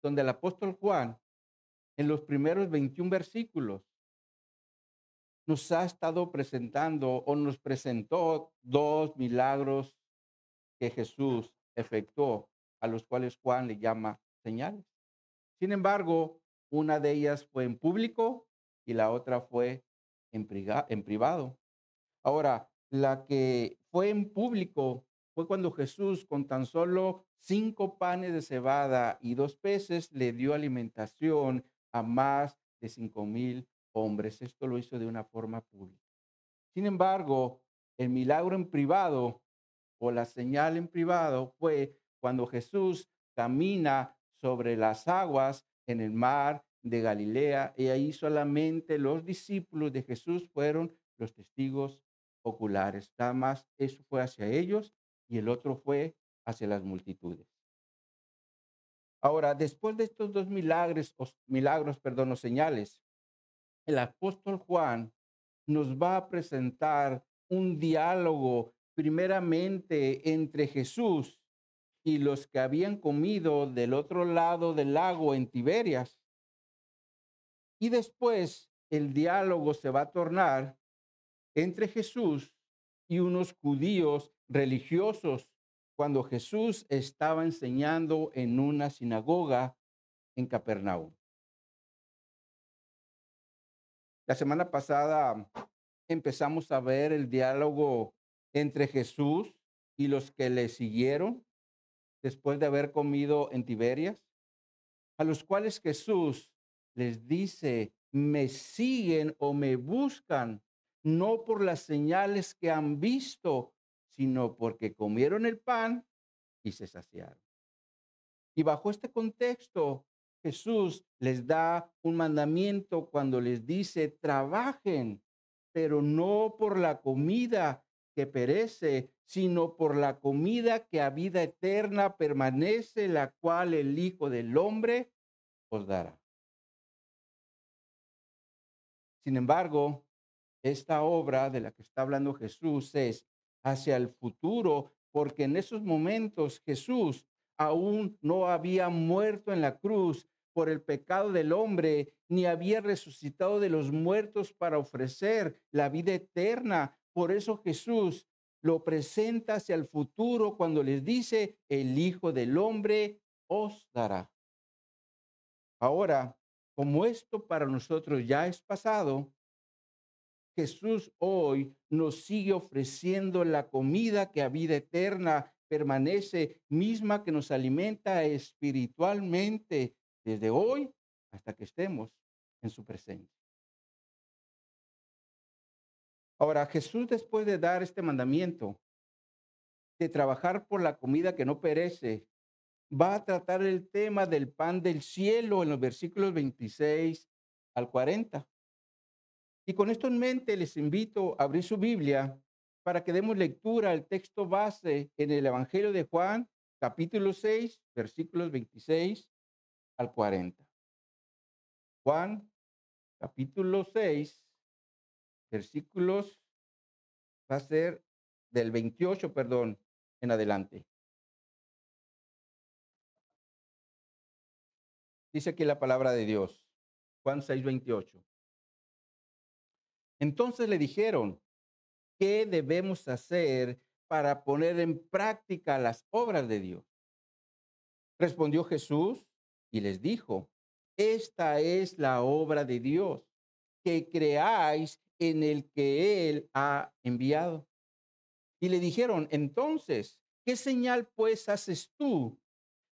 donde el apóstol Juan, en los primeros 21 versículos, nos ha estado presentando o nos presentó dos milagros que Jesús efectuó, a los cuales Juan le llama señales. Sin embargo, una de ellas fue en público y la otra fue en privado. Ahora, la que fue en público fue cuando Jesús, con tan solo 5 panes de cebada y 2 peces, le dio alimentación a más de 5,000 hombres. Esto lo hizo de una forma pública. Sin embargo, el milagro en privado o la señal en privado fue cuando Jesús camina sobre las aguas en el mar de Galilea, y ahí solamente los discípulos de Jesús fueron los testigos oculares. Nada más eso fue hacia ellos y el otro fue hacia las multitudes. Ahora, después de estos dos milagros, o señales, el apóstol Juan nos va a presentar un diálogo primeramente entre Jesús y los que habían comido del otro lado del lago en Tiberias. Y después el diálogo se va a tornar entre Jesús y unos judíos religiosos cuando Jesús estaba enseñando en una sinagoga en Capernaum. La semana pasada empezamos a ver el diálogo entre Jesús y los que le siguieron después de haber comido en Tiberias, a los cuales Jesús les dice: me siguen o me buscan, no por las señales que han visto, sino porque comieron el pan y se saciaron. Y bajo este contexto, Jesús les da un mandamiento cuando les dice: trabajen, pero no por la comida que perece, sino por la comida que a vida eterna permanece, la cual el Hijo del Hombre os dará. Sin embargo, esta obra de la que está hablando Jesús es hacia el futuro, porque en esos momentos Jesús aún no había muerto en la cruz por el pecado del hombre, ni había resucitado de los muertos para ofrecer la vida eterna. Por eso Jesús lo presenta hacia el futuro cuando les dice: el Hijo del Hombre os dará. Ahora, como esto para nosotros ya es pasado, Jesús hoy nos sigue ofreciendo la comida que a vida eterna permanece, misma que nos alimenta espiritualmente desde hoy hasta que estemos en su presencia. Ahora, Jesús, después de dar este mandamiento de trabajar por la comida que no perece, va a tratar el tema del pan del cielo en los versículos 26 al 40. Y con esto en mente, les invito a abrir su Biblia para que demos lectura al texto base en el Evangelio de Juan, capítulo 6, versículos 26 al 40. Juan, capítulo 6, versículos, va a ser del 28, perdón, en adelante. Dice aquí la palabra de Dios. Juan 6, 28. Entonces le dijeron: ¿qué debemos hacer para poner en práctica las obras de Dios? Respondió Jesús y les dijo: esta es la obra de Dios, que creáis en el que Él ha enviado. Y le dijeron: entonces, ¿qué señal pues haces tú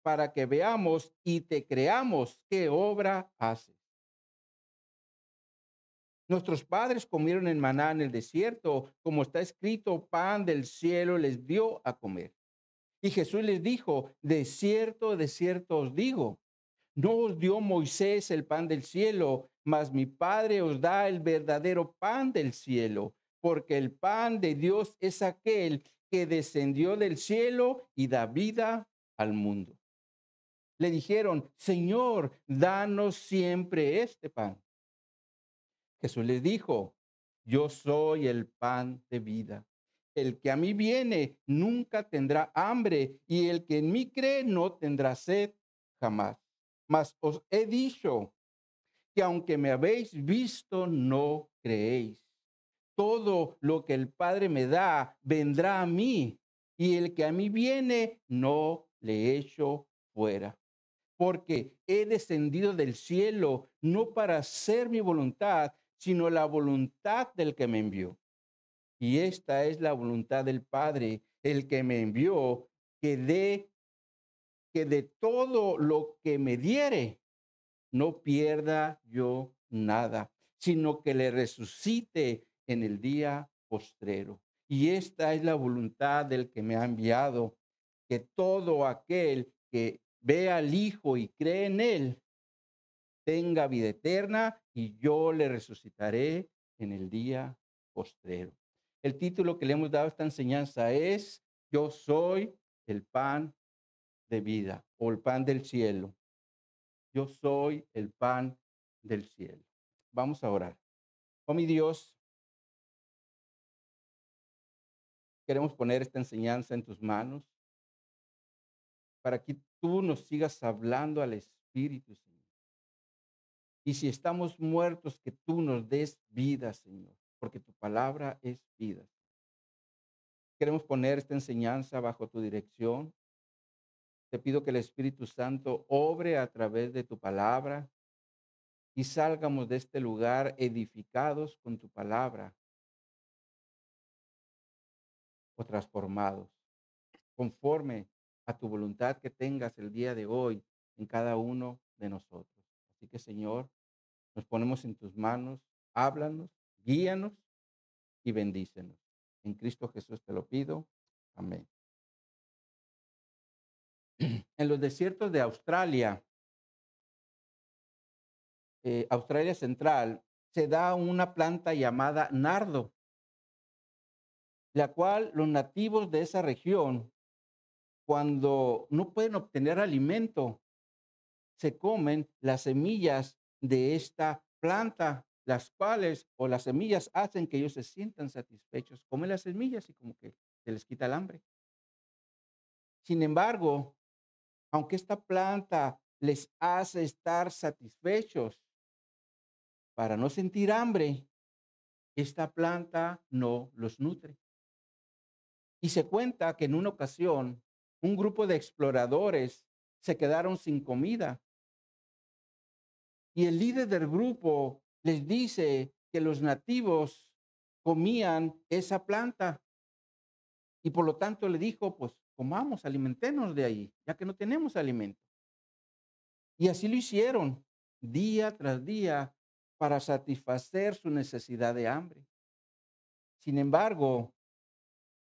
para que veamos y te creamos qué obra haces? Nuestros padres comieron el maná en el desierto, como está escrito: pan del cielo les dio a comer. Y Jesús les dijo: de cierto os digo, no os dio Moisés el pan del cielo, mas mi Padre os da el verdadero pan del cielo, porque el pan de Dios es aquel que descendió del cielo y da vida al mundo. Le dijeron: Señor, danos siempre este pan. Jesús les dijo: yo soy el pan de vida. El que a mí viene nunca tendrá hambre, y el que en mí cree no tendrá sed jamás. Mas os he dicho que aunque me habéis visto, no creéis. Todo lo que el Padre me da vendrá a mí, y el que a mí viene, no le echo fuera. Porque he descendido del cielo no para hacer mi voluntad, sino la voluntad del que me envió. Y esta es la voluntad del Padre, el que me envió, que de todo lo que me diere, no pierda yo nada, sino que le resucite en el día postrero. Y esta es la voluntad del que me ha enviado, que todo aquel que ve al Hijo y cree en él tenga vida eterna, y yo le resucitaré en el día postrero. El título que le hemos dado a esta enseñanza es: Yo soy el pan de vida, o el pan del cielo. Yo soy el pan del cielo. Vamos a orar. Oh mi Dios, queremos poner esta enseñanza en tus manos para que tú nos sigas hablando al Espíritu, Señor. Y si estamos muertos, que tú nos des vida, Señor, porque tu palabra es vida. Queremos poner esta enseñanza bajo tu dirección. Te pido que el Espíritu Santo obre a través de tu palabra y salgamos de este lugar edificados con tu palabra o transformados, conforme a tu voluntad que tengas el día de hoy en cada uno de nosotros. Así que, Señor, nos ponemos en tus manos, háblanos, guíanos y bendícenos. En Cristo Jesús te lo pido. Amén. En los desiertos de Australia, Australia Central, se da una planta llamada nardo, la cual los nativos de esa región, cuando no pueden obtener alimento, se comen las semillas de esta planta, las cuales o las semillas hacen que ellos se sientan satisfechos. Comen las semillas y como que se les quita el hambre. Sin embargo, aunque esta planta les hace estar satisfechos para no sentir hambre, esta planta no los nutre. Y se cuenta que en una ocasión un grupo de exploradores se quedaron sin comida y el líder del grupo les dice que los nativos comían esa planta y por lo tanto le dijo, pues comamos, alimentémonos de ahí, ya que no tenemos alimento. Y así lo hicieron día tras día para satisfacer su necesidad de hambre. Sin embargo,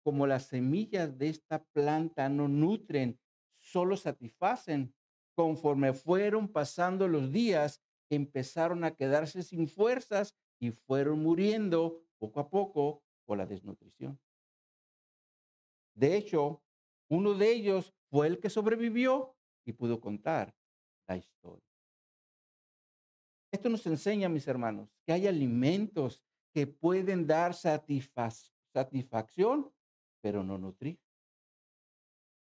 como las semillas de esta planta no nutren, solo satisfacen, conforme fueron pasando los días, empezaron a quedarse sin fuerzas y fueron muriendo poco a poco por la desnutrición. De hecho, uno de ellos fue el que sobrevivió y pudo contar la historia. Esto nos enseña, mis hermanos, que hay alimentos que pueden dar satisfacción, pero no nutrir.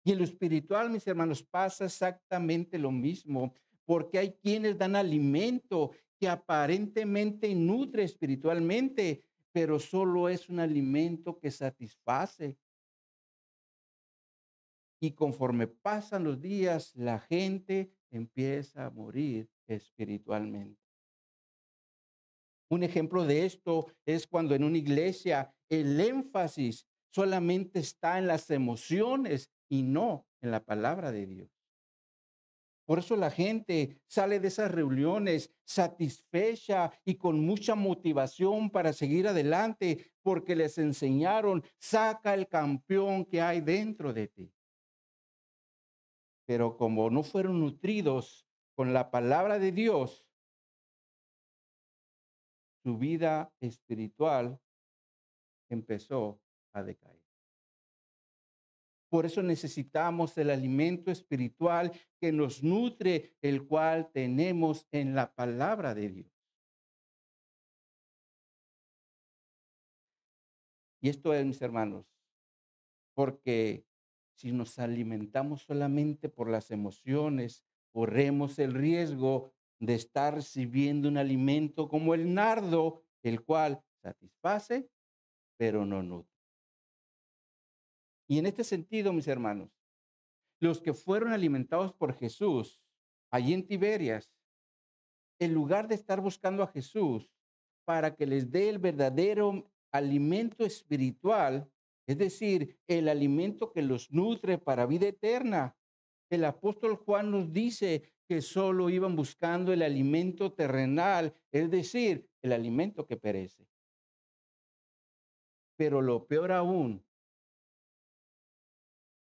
Y en lo espiritual, mis hermanos, pasa exactamente lo mismo, porque hay quienes dan alimento que aparentemente nutre espiritualmente, pero solo es un alimento que satisface. Y conforme pasan los días, la gente empieza a morir espiritualmente. Un ejemplo de esto es cuando en una iglesia el énfasis solamente está en las emociones y no en la palabra de Dios. Por eso la gente sale de esas reuniones satisfecha y con mucha motivación para seguir adelante, porque les enseñaron: saca el campeón que hay dentro de ti. Pero como no fueron nutridos con la palabra de Dios, su vida espiritual empezó a decaer. Por eso necesitamos el alimento espiritual que nos nutre, el cual tenemos en la palabra de Dios. Y esto es, mis hermanos, porque si nos alimentamos solamente por las emociones corremos el riesgo de estar recibiendo un alimento como el nardo, el cual satisface, pero no nutre. Y en este sentido, mis hermanos, los que fueron alimentados por Jesús allí en Tiberias, en lugar de estar buscando a Jesús para que les dé el verdadero alimento espiritual, es decir, el alimento que los nutre para vida eterna, el apóstol Juan nos dice que solo iban buscando el alimento terrenal, es decir, el alimento que perece. Pero lo peor aún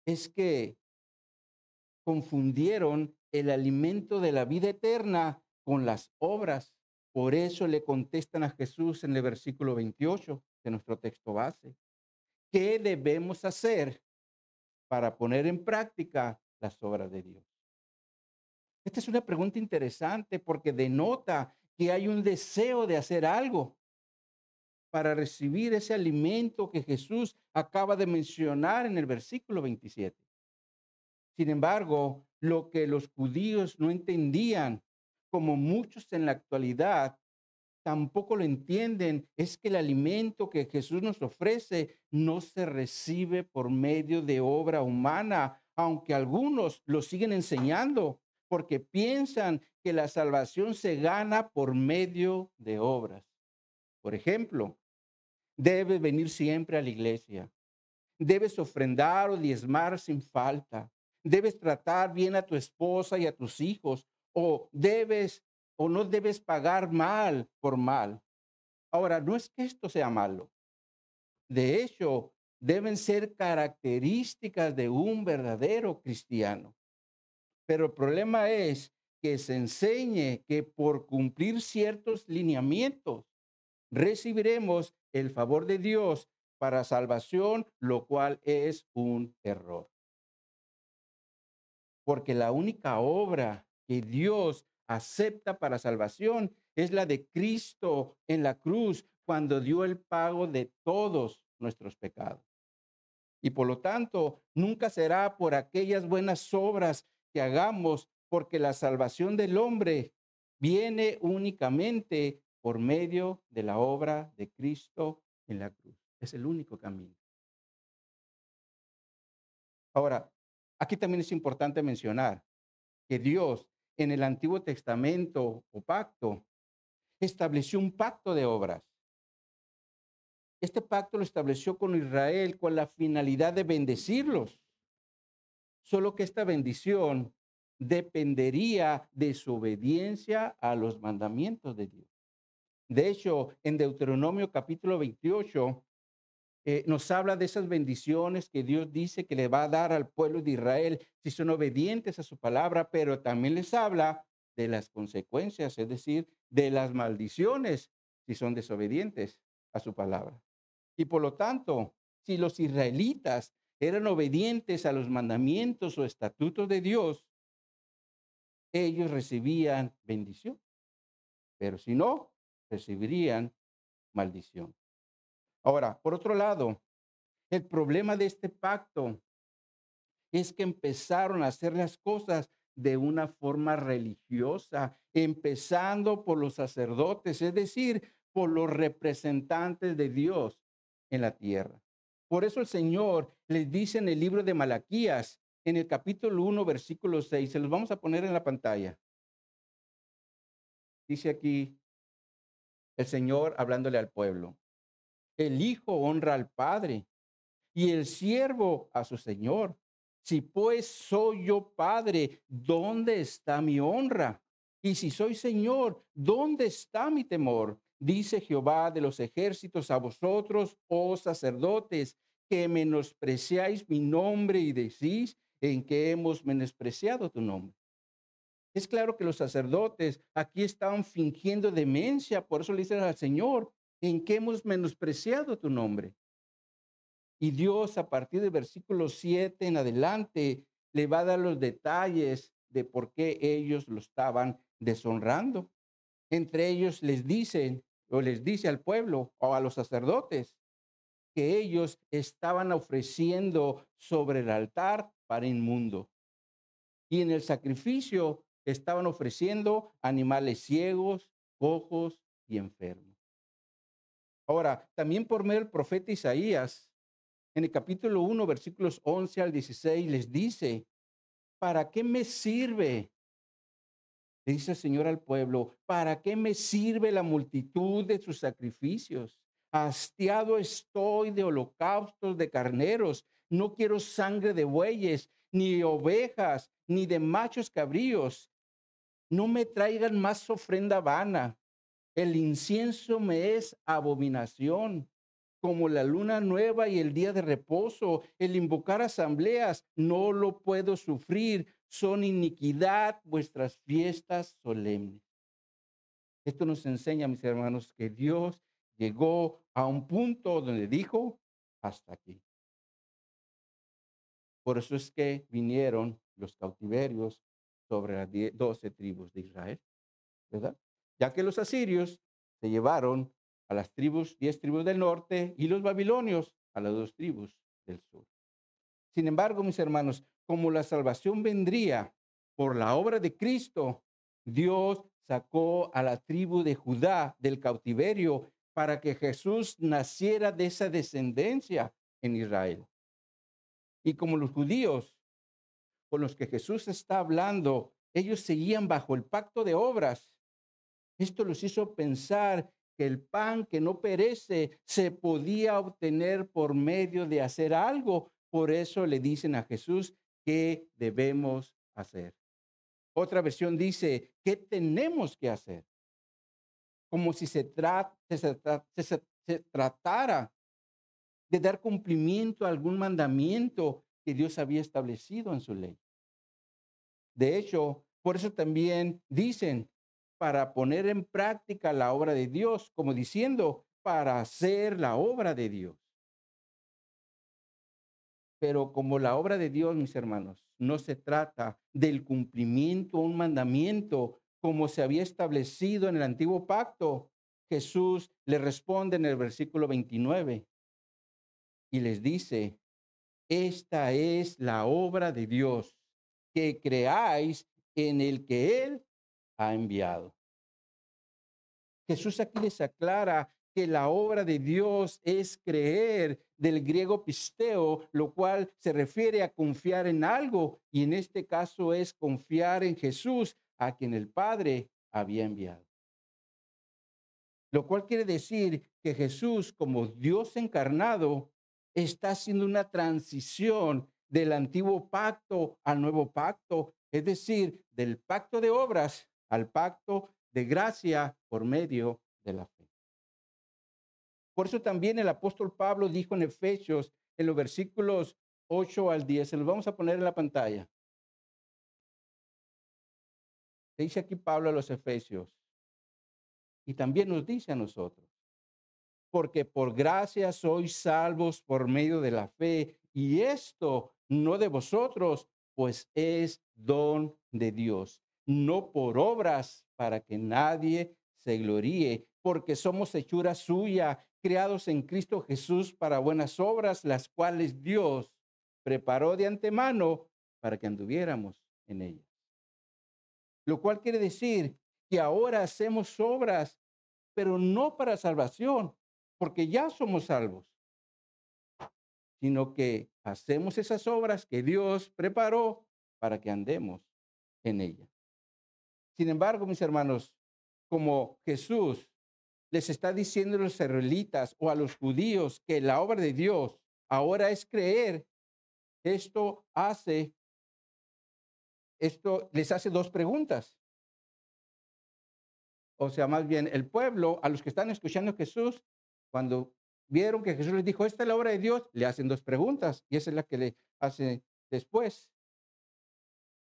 es que confundieron el alimento de la vida eterna con las obras. Por eso le contestan a Jesús en el versículo 28 de nuestro texto base. ¿Qué debemos hacer para poner en práctica las obras de Dios? Esta es una pregunta interesante porque denota que hay un deseo de hacer algo para recibir ese alimento que Jesús acaba de mencionar en el versículo 27. Sin embargo, lo que los judíos no entendían, como muchos en la actualidad tampoco lo entienden, es que el alimento que Jesús nos ofrece no se recibe por medio de obra humana, aunque algunos lo siguen enseñando, porque piensan que la salvación se gana por medio de obras. Por ejemplo, debes venir siempre a la iglesia. Debes ofrendar o diezmar sin falta. Debes tratar bien a tu esposa y a tus hijos. O no debes pagar mal por mal. Ahora, no es que esto sea malo. De hecho, deben ser características de un verdadero cristiano. Pero el problema es que se enseñe que por cumplir ciertos lineamientos recibiremos el favor de Dios para salvación, lo cual es un error. Porque la única obra que Dios acepta para salvación es la de Cristo en la cruz, cuando dio el pago de todos nuestros pecados. Y por lo tanto, nunca será por aquellas buenas obras que hagamos, porque la salvación del hombre viene únicamente por medio de la obra de Cristo en la cruz. Es el único camino. Ahora, aquí también es importante mencionar que Dios en el Antiguo Testamento o pacto estableció un pacto de obras. Este pacto lo estableció con Israel con la finalidad de bendecirlos. Solo que esta bendición dependería de su obediencia a los mandamientos de Dios. De hecho, en Deuteronomio capítulo 28 nos habla de esas bendiciones que Dios dice que le va a dar al pueblo de Israel si son obedientes a su palabra, pero también les habla de las consecuencias, es decir, de las maldiciones si son desobedientes a su palabra. Y por lo tanto, si los israelitas eran obedientes a los mandamientos o estatutos de Dios, ellos recibían bendición, pero si no, recibirían maldición. Ahora, por otro lado, el problema de este pacto es que empezaron a hacer las cosas de una forma religiosa, empezando por los sacerdotes, es decir, por los representantes de Dios en la tierra. Por eso el Señor les dice en el libro de Malaquías, en el capítulo 1, versículo 6, se los vamos a poner en la pantalla. Dice aquí el Señor hablándole al pueblo. El hijo honra al padre y el siervo a su señor. Si pues soy yo padre, ¿dónde está mi honra? Y si soy señor, ¿dónde está mi temor? Dice Jehová de los ejércitos a vosotros, oh sacerdotes, que menospreciáis mi nombre y decís en que hemos menospreciado tu nombre. Es claro que los sacerdotes aquí estaban fingiendo demencia, por eso le dicen al Señor, en que hemos menospreciado tu nombre. Y Dios, a partir del versículo 7 en adelante, le va a dar los detalles de por qué ellos lo estaban deshonrando. Entre ellos les dicen, o les dice al pueblo o a los sacerdotes, que ellos estaban ofreciendo sobre el altar para inmundo. Y en el sacrificio, estaban ofreciendo animales ciegos, cojos y enfermos. Ahora, también por medio del profeta Isaías, en el capítulo 1, versículos 11 al 16, les dice, ¿para qué me sirve? Le dice el Señor al pueblo, ¿para qué me sirve la multitud de sus sacrificios? Hastiado estoy de holocaustos de carneros. No quiero sangre de bueyes, ni ovejas, ni de machos cabríos. No me traigan más ofrenda vana. El incienso me es abominación, como la luna nueva y el día de reposo. El invocar asambleas no lo puedo sufrir. Son iniquidad vuestras fiestas solemnes. Esto nos enseña, mis hermanos, que Dios llegó a un punto donde dijo, hasta aquí. Por eso es que vinieron los cautiverios sobre las 12 tribus de Israel, ¿verdad? Ya que los asirios se llevaron a las 10 tribus del norte y los babilonios a las 2 tribus del sur. Sin embargo, mis hermanos, como la salvación vendría por la obra de Cristo, Dios sacó a la tribu de Judá del cautiverio para que Jesús naciera de esa descendencia en Israel. Y como los judíos con los que Jesús está hablando, ellos seguían bajo el pacto de obras. Esto los hizo pensar que el pan que no perece se podía obtener por medio de hacer algo. Por eso le dicen a Jesús, ¿qué debemos hacer? Otra versión dice, ¿qué tenemos que hacer? Como si se tratara de dar cumplimiento a algún mandamiento que Dios había establecido en su ley. De hecho, por eso también dicen, para poner en práctica la obra de Dios, como diciendo, para hacer la obra de Dios. Pero como la obra de Dios, mis hermanos, no se trata del cumplimiento de un mandamiento como se había establecido en el antiguo pacto, Jesús le responde en el versículo 29 y les dice, esta es la obra de Dios, que creáis en el que Él ha enviado. Jesús aquí les aclara que la obra de Dios es creer, del griego pisteo, lo cual se refiere a confiar en algo, y en este caso es confiar en Jesús, a quien el Padre había enviado. Lo cual quiere decir que Jesús, como Dios encarnado, está haciendo una transición del antiguo pacto al nuevo pacto, es decir, del pacto de obras al pacto de gracia por medio de la fe. Por eso también el apóstol Pablo dijo en Efesios, en los versículos 8 al 10, se los vamos a poner en la pantalla. Dice aquí Pablo a los Efesios, y también nos dice a nosotros, porque por gracia sois salvos por medio de la fe, y esto no de vosotros, pues es don de Dios, no por obras para que nadie se gloríe, porque somos hechura suya, creados en Cristo Jesús para buenas obras, las cuales Dios preparó de antemano para que anduviéramos en ellas. Lo cual quiere decir que ahora hacemos obras, pero no para salvación, porque ya somos salvos, sino que hacemos esas obras que Dios preparó para que andemos en ellas. Sin embargo, mis hermanos, como Jesús les está diciendo a los israelitas o a los judíos que la obra de Dios ahora es creer, esto les hace dos preguntas. O sea, más bien el pueblo, a los que están escuchando a Jesús, cuando vieron que Jesús les dijo, esta es la obra de Dios, le hacen dos preguntas y esa es la que le hace después.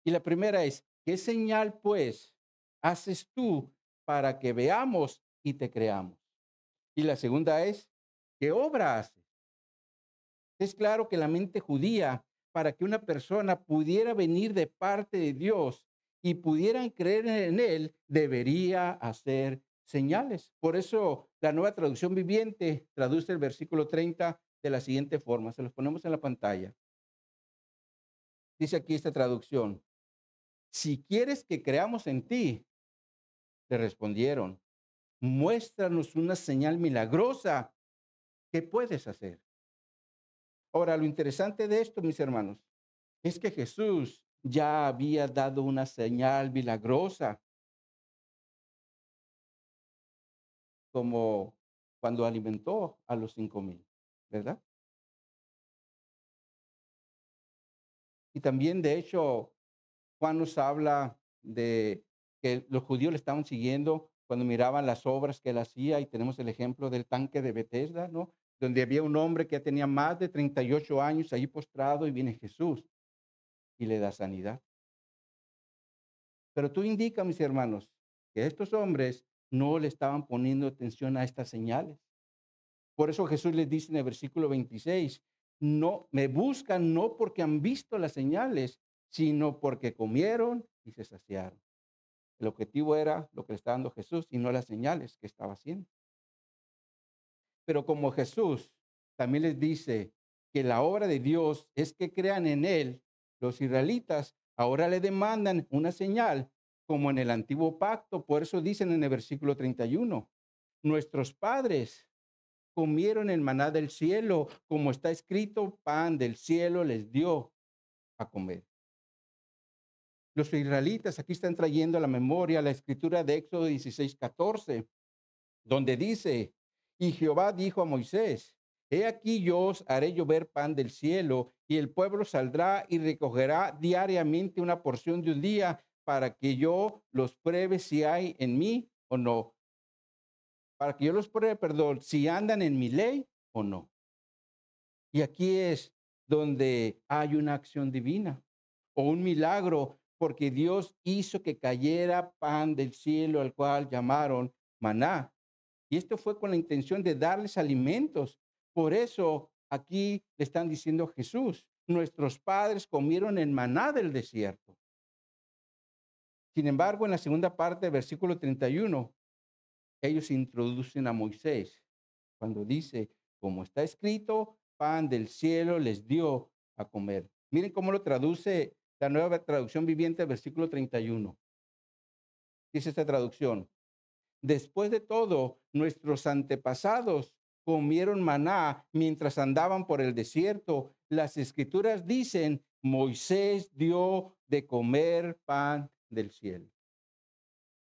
Y la primera es, ¿qué señal pues haces tú para que veamos y te creamos? Y la segunda es, ¿qué obra haces? Es claro que la mente judía, para que una persona pudiera venir de parte de Dios y pudieran creer en él, debería hacer señales. Por eso la Nueva Traducción Viviente traduce el versículo 30 de la siguiente forma. Se los ponemos en la pantalla. Dice aquí esta traducción. si quieres que creamos en ti, le respondieron, muéstranos una señal milagrosa que puedes hacer. Ahora, lo interesante de esto, mis hermanos, es que Jesús ya había dado una señal milagrosa, como cuando alimentó a los 5,000, ¿verdad? Y también, de hecho, Juan nos habla de que los judíos le estaban siguiendo cuando miraban las obras que él hacía, y tenemos el ejemplo del tanque de Bethesda, ¿no? Donde había un hombre que tenía más de 38 años ahí postrado y viene Jesús y le da sanidad. Pero tú indica, mis hermanos, que estos hombres no le estaban poniendo atención a estas señales. Por eso Jesús les dice en el versículo 26, no me buscan no porque han visto las señales, sino porque comieron y se saciaron. El objetivo era lo que le estaba dando Jesús y no las señales que estaba haciendo. Pero como Jesús también les dice que la obra de Dios es que crean en Él, los israelitas ahora le demandan una señal como en el antiguo pacto. Por eso dicen en el versículo 31, nuestros padres comieron el maná del cielo, como está escrito, pan del cielo les dio a comer. Los israelitas aquí están trayendo a la memoria la escritura de Éxodo 16:14, donde dice, y Jehová dijo a Moisés, he aquí yo os haré llover pan del cielo, y el pueblo saldrá y recogerá diariamente una porción de un día para que yo los pruebe si hay en mí o no. Para que yo los pruebe, perdón, si andan en mi ley o no. Y aquí es donde hay una acción divina o un milagro, porque Dios hizo que cayera pan del cielo, al cual llamaron maná. Y esto fue con la intención de darles alimentos. Por eso aquí le están diciendo a Jesús, nuestros padres comieron el maná del desierto. Sin embargo, en la segunda parte del versículo 31, ellos introducen a Moisés cuando dice, como está escrito, pan del cielo les dio a comer. Miren cómo lo traduce la nueva traducción viviente, versículo 31. Dice esta traducción, después de todo, nuestros antepasados comieron maná mientras andaban por el desierto. Las escrituras dicen, Moisés dio de comer pan del cielo.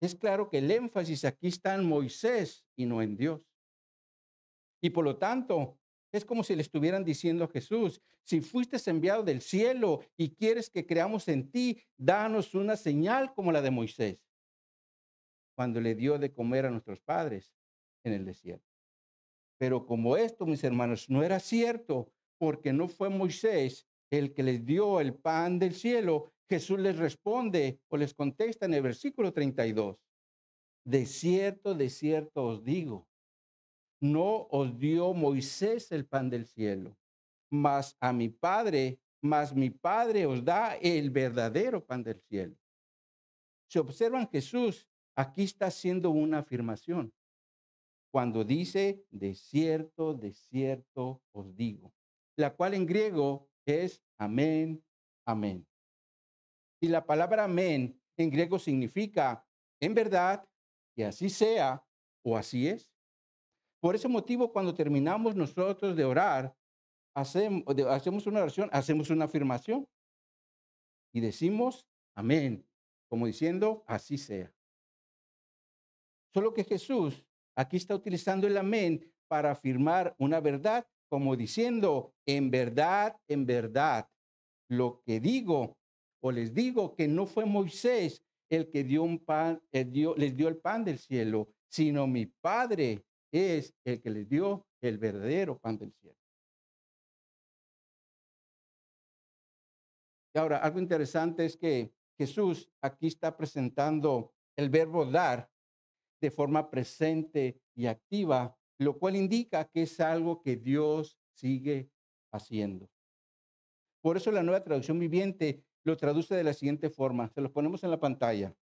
Es claro que el énfasis aquí está en Moisés y no en Dios. Y por lo tanto, es como si le estuvieran diciendo a Jesús, si fuiste enviado del cielo y quieres que creamos en ti, danos una señal como la de Moisés, cuando le dio de comer a nuestros padres en el desierto. Pero como esto, mis hermanos, no era cierto, porque no fue Moisés el que les dio el pan del cielo, Jesús les responde o les contesta en el versículo 32. De cierto os digo, no os dio Moisés el pan del cielo, mas mi Padre os da el verdadero pan del cielo. Si observan, Jesús aquí está haciendo una afirmación cuando dice, de cierto os digo, la cual en griego es amén, amén. Y la palabra amén en griego significa en verdad, que así sea o así es. Por ese motivo, cuando terminamos nosotros de orar, hacemos una oración, hacemos una afirmación y decimos amén, como diciendo así sea. Solo que Jesús aquí está utilizando el amén para afirmar una verdad, como diciendo en verdad, lo que digo o les digo que no fue Moisés el que dio un pan, les dio el pan del cielo, sino mi Padre es el que les dio el verdadero pan del cielo. Y ahora, algo interesante es que Jesús aquí está presentando el verbo dar de forma presente y activa, lo cual indica que es algo que Dios sigue haciendo. Por eso la nueva traducción viviente lo traduce de la siguiente forma. Se los ponemos en la pantalla.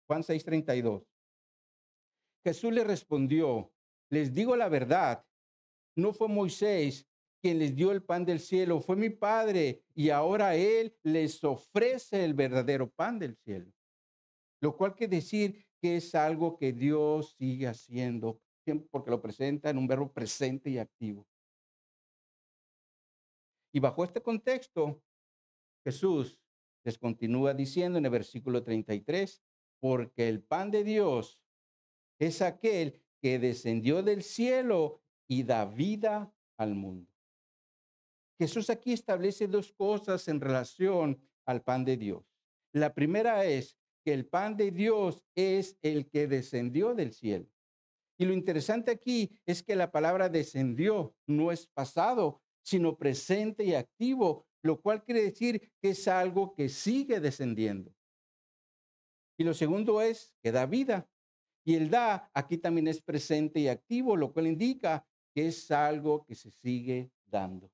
Juan 6:32. Jesús le respondió, les digo la verdad, no fue Moisés quien les dio el pan del cielo fue mi Padre, y ahora Él les ofrece el verdadero pan del cielo. Lo cual quiere decir que es algo que Dios sigue haciendo, porque lo presenta en un verbo presente y activo. Y bajo este contexto, Jesús les continúa diciendo en el versículo 33, porque el pan de Dios es aquel que descendió del cielo y da vida al mundo. Jesús aquí establece dos cosas en relación al pan de Dios. La primera es que el pan de Dios es el que descendió del cielo. Y lo interesante aquí es que la palabra descendió no es pasado, sino presente y activo, lo cual quiere decir que es algo que sigue descendiendo. Y lo segundo es que da vida. Y el da aquí también es presente y activo, lo cual indica que es algo que se sigue dando.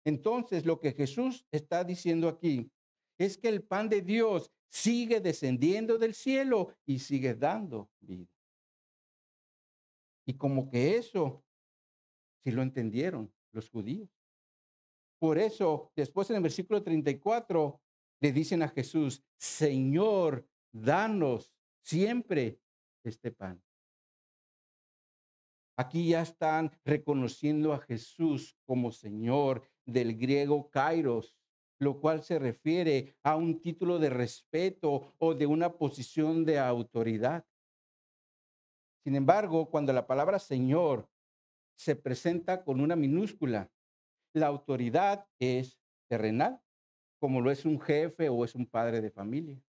Entonces, lo que Jesús está diciendo aquí es que el pan de Dios sigue descendiendo del cielo y sigue dando vida. Y como que eso sí lo entendieron los judíos. Por eso, después en el versículo 34, le dicen a Jesús, Señor, danos siempre este pan. Aquí ya están reconociendo a Jesús como Señor, del griego kairos, lo cual se refiere a un título de respeto o de una posición de autoridad. Sin embargo, cuando la palabra Señor se presenta con una minúscula, la autoridad es terrenal, como lo es un jefe o es un padre de familia.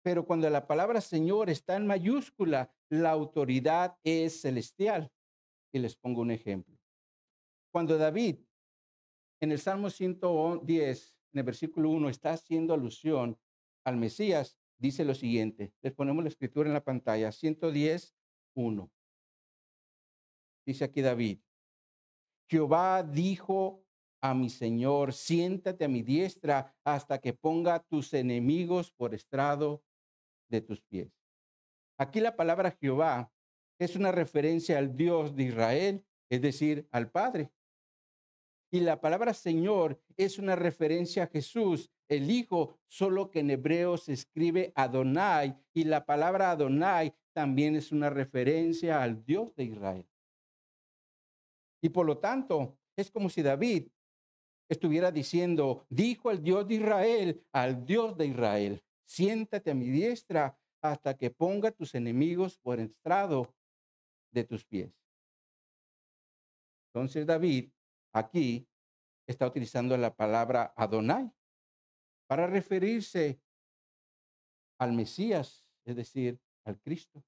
Pero cuando la palabra Señor está en mayúscula, la autoridad es celestial. Y les pongo un ejemplo. Cuando David, en el Salmo 110, en el versículo 1, está haciendo alusión al Mesías, dice lo siguiente. Les ponemos la escritura en la pantalla. 110:1. Dice aquí David. Jehová dijo a mi Señor, siéntate a mi diestra hasta que ponga a tus enemigos por estrado de tus pies. Aquí la palabra Jehová es una referencia al Dios de Israel, es decir, al Padre. Y la palabra Señor es una referencia a Jesús, el Hijo, solo que en hebreo se escribe Adonai, y la palabra Adonai también es una referencia al Dios de Israel. Y por lo tanto, es como si David estuviera diciendo, dijo el Dios de Israel al Dios de Israel, siéntate a mi diestra hasta que ponga tus enemigos por estrado de tus pies. Entonces David aquí está utilizando la palabra Adonai para referirse al Mesías, es decir, al Cristo.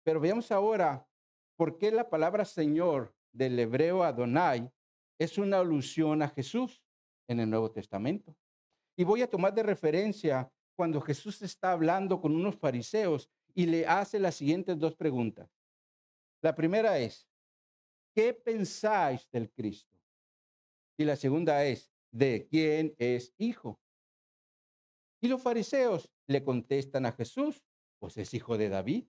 Pero veamos ahora por qué la palabra Señor del hebreo Adonai es una alusión a Jesús en el Nuevo Testamento. Y voy a tomar de referencia cuando Jesús está hablando con unos fariseos y le hace las siguientes dos preguntas. La primera es, ¿qué pensáis del Cristo? Y la segunda es, ¿de quién es hijo? Y los fariseos le contestan a Jesús, pues es hijo de David.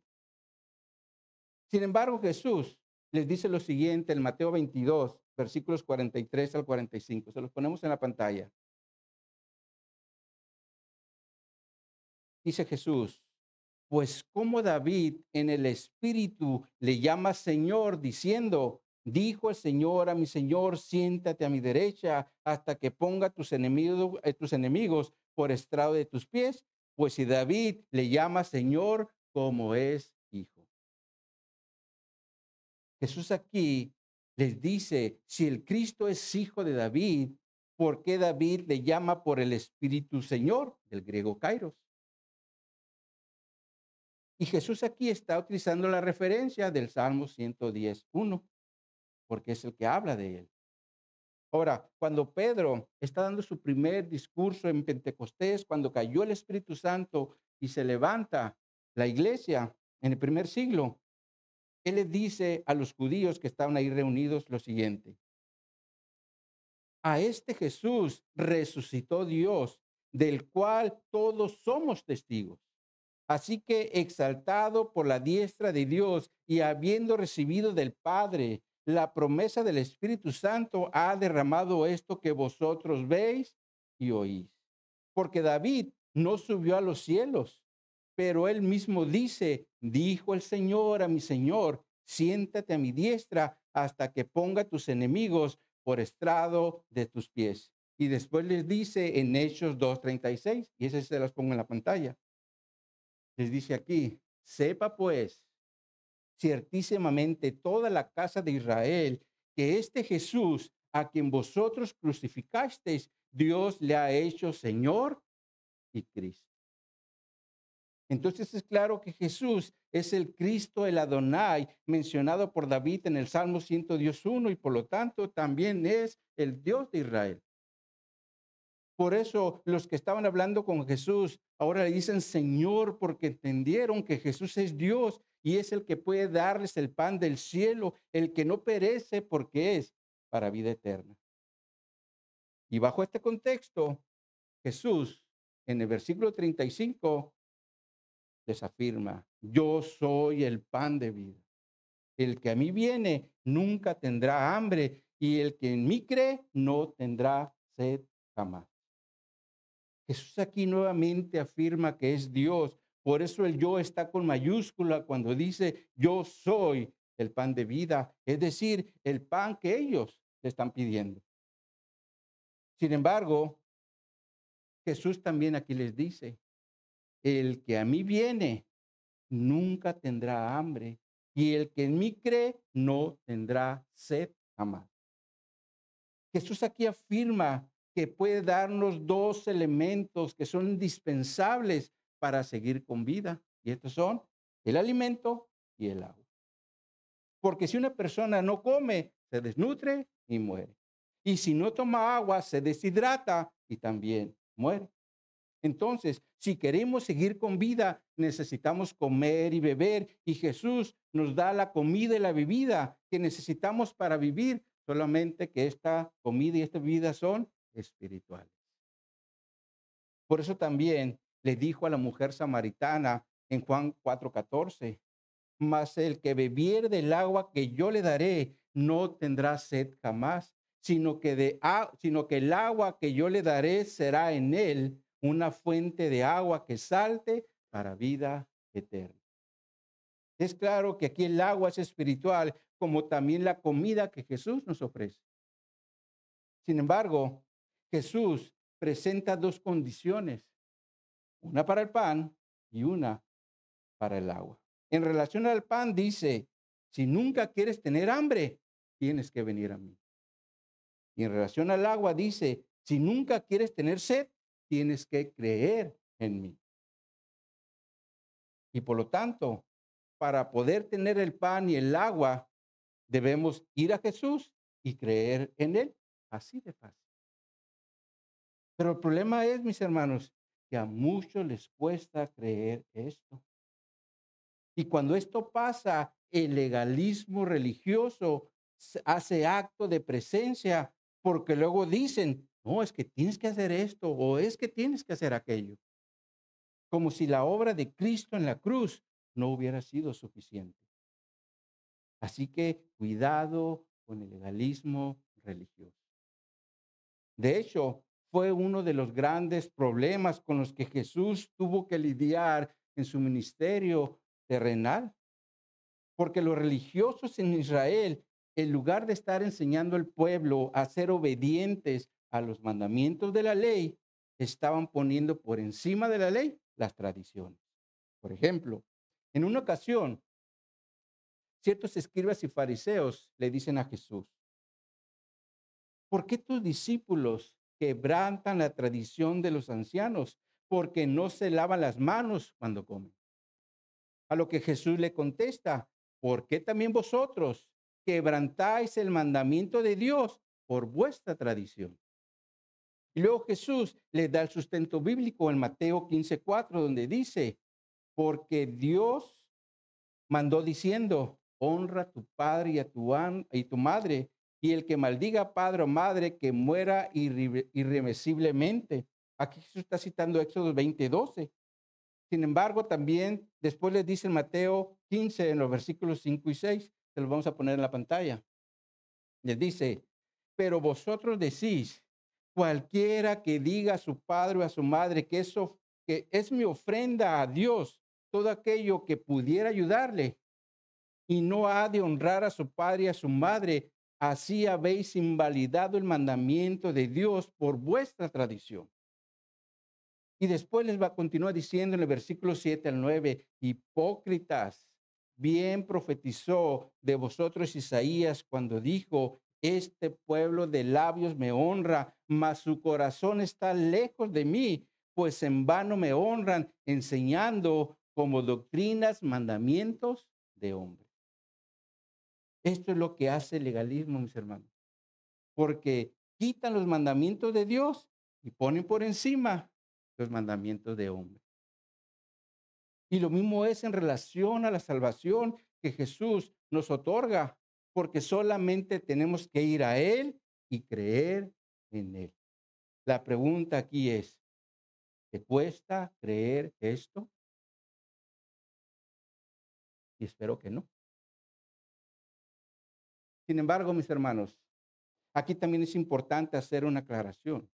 Sin embargo, Jesús les dice lo siguiente en Mateo 22, versículos 43 al 45. Se los ponemos en la pantalla. Dice Jesús, pues como David en el espíritu le llama Señor, diciendo, dijo el Señor a mi Señor, siéntate a mi derecha hasta que ponga tus enemigos por estrado de tus pies. Pues si David le llama Señor, como es hijo. Jesús aquí les dice, si el Cristo es hijo de David, ¿por qué David le llama por el Espíritu Señor, del griego kairos? Y Jesús aquí está utilizando la referencia del Salmo 110:1, porque es el que habla de él. Ahora, cuando Pedro está dando su primer discurso en Pentecostés, cuando cayó el Espíritu Santo y se levanta la iglesia en el primer siglo, él le dice a los judíos que estaban ahí reunidos lo siguiente. A este Jesús resucitó Dios, del cual todos somos testigos. Así que exaltado por la diestra de Dios y habiendo recibido del Padre la promesa del Espíritu Santo ha derramado esto que vosotros veis y oís. Porque David no subió a los cielos, pero él mismo dice, dijo el Señor a mi Señor, siéntate a mi diestra hasta que ponga tus enemigos por estrado de tus pies. Y después les dice en Hechos 2:36, y ese se las pongo en la pantalla. Les dice aquí, sepa pues ciertísimamente toda la casa de Israel que este Jesús, a quien vosotros crucificasteis, Dios le ha hecho Señor y Cristo. Entonces es claro que Jesús es el Cristo, el Adonai, mencionado por David en el Salmo 111, y por lo tanto también es el Dios de Israel. Por eso los que estaban hablando con Jesús ahora le dicen Señor, porque entendieron que Jesús es Dios y es el que puede darles el pan del cielo, el que no perece porque es para vida eterna. Y bajo este contexto, Jesús en el versículo 35 les afirma, yo soy el pan de vida. El que a mí viene nunca tendrá hambre y el que en mí cree no tendrá sed jamás. Jesús aquí nuevamente afirma que es Dios. Por eso el yo está con mayúscula cuando dice yo soy el pan de vida, es decir, el pan que ellos le están pidiendo. Sin embargo, Jesús también aquí les dice, el que a mí viene nunca tendrá hambre y el que en mí cree no tendrá sed jamás. Jesús aquí afirma que puede darnos dos elementos que son indispensables para seguir con vida. Y estos son el alimento y el agua. Porque si una persona no come, se desnutre y muere. Y si no toma agua, se deshidrata y también muere. Entonces, si queremos seguir con vida, necesitamos comer y beber. Y Jesús nos da la comida y la bebida que necesitamos para vivir, solamente que esta comida y esta bebida son espirituales. Por eso también le dijo a la mujer samaritana en Juan 4:14, mas el que bebiere del agua que yo le daré no tendrá sed jamás, sino que el agua que yo le daré será en él una fuente de agua que salte para vida eterna. Es claro que aquí el agua es espiritual, como también la comida que Jesús nos ofrece. Sin embargo, Jesús presenta dos condiciones, una para el pan y una para el agua. En relación al pan dice, si nunca quieres tener hambre, tienes que venir a mí. Y en relación al agua dice, si nunca quieres tener sed, tienes que creer en mí. Y por lo tanto, para poder tener el pan y el agua, debemos ir a Jesús y creer en él. Así de fácil. Pero el problema es, mis hermanos, que a muchos les cuesta creer esto. Y cuando esto pasa, el legalismo religioso hace acto de presencia, porque luego dicen, no, es que tienes que hacer esto o es que tienes que hacer aquello. Como si la obra de Cristo en la cruz no hubiera sido suficiente. Así que cuidado con el legalismo religioso. De hecho, fue uno de los grandes problemas con los que Jesús tuvo que lidiar en su ministerio terrenal. Porque los religiosos en Israel, en lugar de estar enseñando al pueblo a ser obedientes a los mandamientos de la ley, estaban poniendo por encima de la ley las tradiciones. Por ejemplo, en una ocasión, ciertos escribas y fariseos le dicen a Jesús, ¿por qué tus discípulos quebrantan la tradición de los ancianos? Porque no se lavan las manos cuando comen. A lo que Jesús le contesta, ¿por qué también vosotros quebrantáis el mandamiento de Dios por vuestra tradición? Y luego Jesús les da el sustento bíblico en Mateo 15:4, donde dice, porque Dios mandó diciendo, honra a tu padre y tu madre, y el que maldiga padre o madre que muera irremisiblemente. Aquí Jesús está citando Éxodo 20:12. Sin embargo, también después les dice en Mateo 15, en los versículos 5 y 6, se los vamos a poner en la pantalla. Les dice, pero vosotros decís, cualquiera que diga a su padre o a su madre que eso que es mi ofrenda a Dios, todo aquello que pudiera ayudarle, y no ha de honrar a su padre y a su madre, así habéis invalidado el mandamiento de Dios por vuestra tradición. Y después les va a continuar diciendo en el versículo 7 al 9, hipócritas, bien profetizó de vosotros Isaías cuando dijo, este pueblo de labios me honra, mas su corazón está lejos de mí, pues en vano me honran, enseñando como doctrinas mandamientos de hombres. Esto es lo que hace el legalismo, mis hermanos, porque quitan los mandamientos de Dios y ponen por encima los mandamientos de hombre. Y lo mismo es en relación a la salvación que Jesús nos otorga, porque solamente tenemos que ir a Él y creer en Él. La pregunta aquí es, ¿te cuesta creer esto? Y espero que no. Sin embargo, mis hermanos, aquí también es importante hacer una aclaración,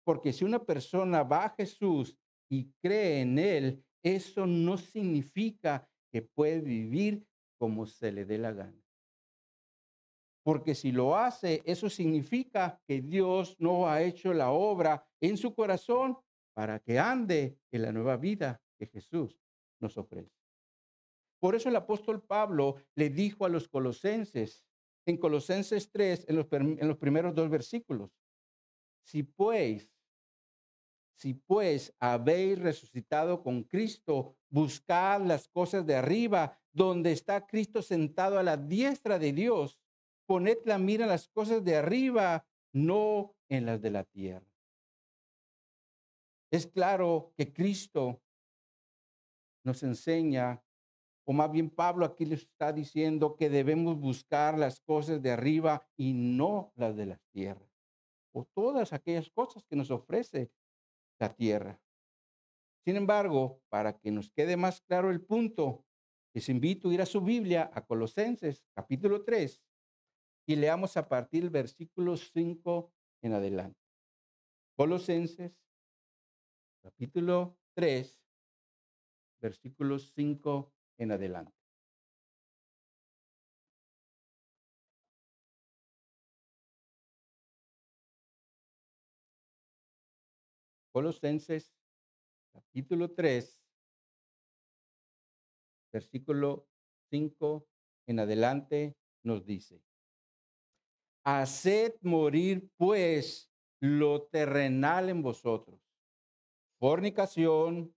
porque si una persona va a Jesús y cree en Él, eso no significa que puede vivir como se le dé la gana. Porque si lo hace, eso significa que Dios no ha hecho la obra en su corazón para que ande en la nueva vida que Jesús nos ofrece. Por eso el apóstol Pablo le dijo a los colosenses, en Colosenses 3, en los primeros dos versículos, si pues, si pues habéis resucitado con Cristo, buscad las cosas de arriba, donde está Cristo sentado a la diestra de Dios. Poned la mira en las cosas de arriba, no en las de la tierra. Es claro que Cristo nos enseña, o más bien Pablo aquí les está diciendo que debemos buscar las cosas de arriba y no las de la tierra, o todas aquellas cosas que nos ofrece la tierra. Sin embargo, para que nos quede más claro el punto, les invito a ir a su Biblia, a Colosenses, capítulo 3, y leamos a partir del versículo 5 en adelante. Colosenses, capítulo 3, versículos 5 en adelante. Colosenses, capítulo 3, versículo 5 en adelante, nos dice, haced morir pues lo terrenal en vosotros, fornicación,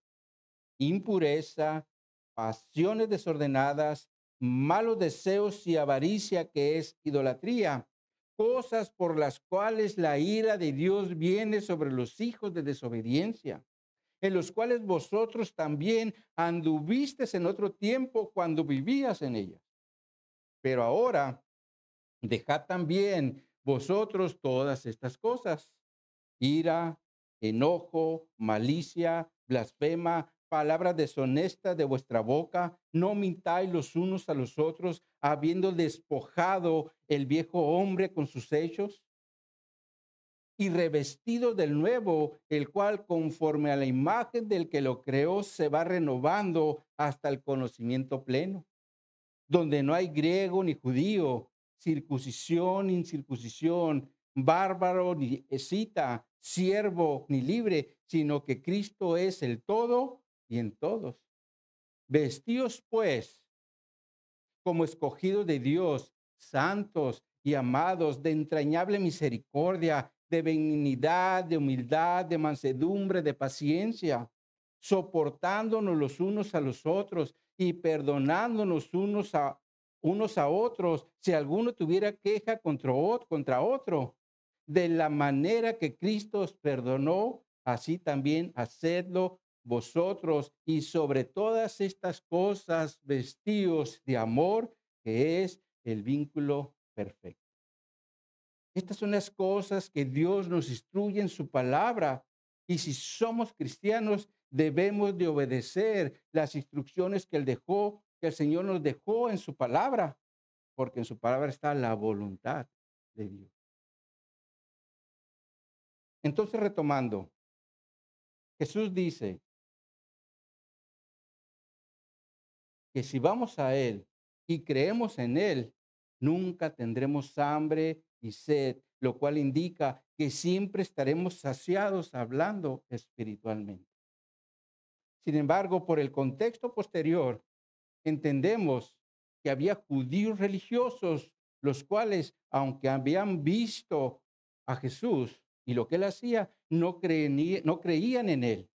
impureza, pasiones desordenadas, malos deseos y avaricia, que es idolatría, cosas por las cuales la ira de Dios viene sobre los hijos de desobediencia, en los cuales vosotros también anduvisteis en otro tiempo cuando vivías en ellas. Pero ahora dejad también vosotros todas estas cosas: ira, enojo, malicia, blasfema, palabras deshonestas de vuestra boca. No mintáis los unos a los otros, habiendo despojado el viejo hombre con sus hechos y revestido del nuevo, el cual conforme a la imagen del que lo creó se va renovando hasta el conocimiento pleno, donde no hay griego ni judío, circuncisión ni incircuncisión, bárbaro ni escita, siervo ni libre, sino que Cristo es el todo y en todos. Vestíos pues como escogidos de Dios, santos y amados, de entrañable misericordia, de benignidad, de humildad, de mansedumbre, de paciencia, soportándonos los unos a los otros y perdonándonos unos a otros, si alguno tuviera queja contra otro. De la manera que Cristo os perdonó, así también hacedlo vosotros, y sobre todas estas cosas vestíos de amor, que es el vínculo perfecto. Estas son las cosas que Dios nos instruye en su palabra, y si somos cristianos debemos de obedecer las instrucciones que que el Señor nos dejó en su palabra, porque en su palabra está la voluntad de Dios. Entonces, retomando, Jesús dice que si vamos a Él y creemos en Él, nunca tendremos hambre y sed, lo cual indica que siempre estaremos saciados hablando espiritualmente. Sin embargo, por el contexto posterior, entendemos que había judíos religiosos, los cuales, aunque habían visto a Jesús y lo que él hacía, no creían en él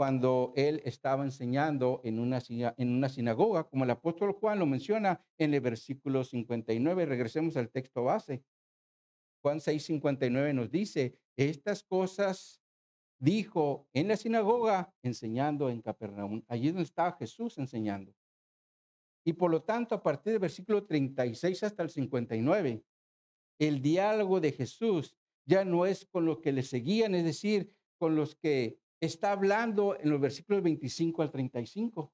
cuando él estaba enseñando en en una sinagoga, como el apóstol Juan lo menciona en el versículo 59. Regresemos al texto base. Juan 6:59 nos dice, estas cosas dijo en la sinagoga, enseñando en Capernaum. Allí donde estaba Jesús enseñando. Y por lo tanto, a partir del versículo 36 hasta el 59, el diálogo de Jesús ya no es con los que le seguían, es decir, con los que está hablando en los versículos 25 al 35,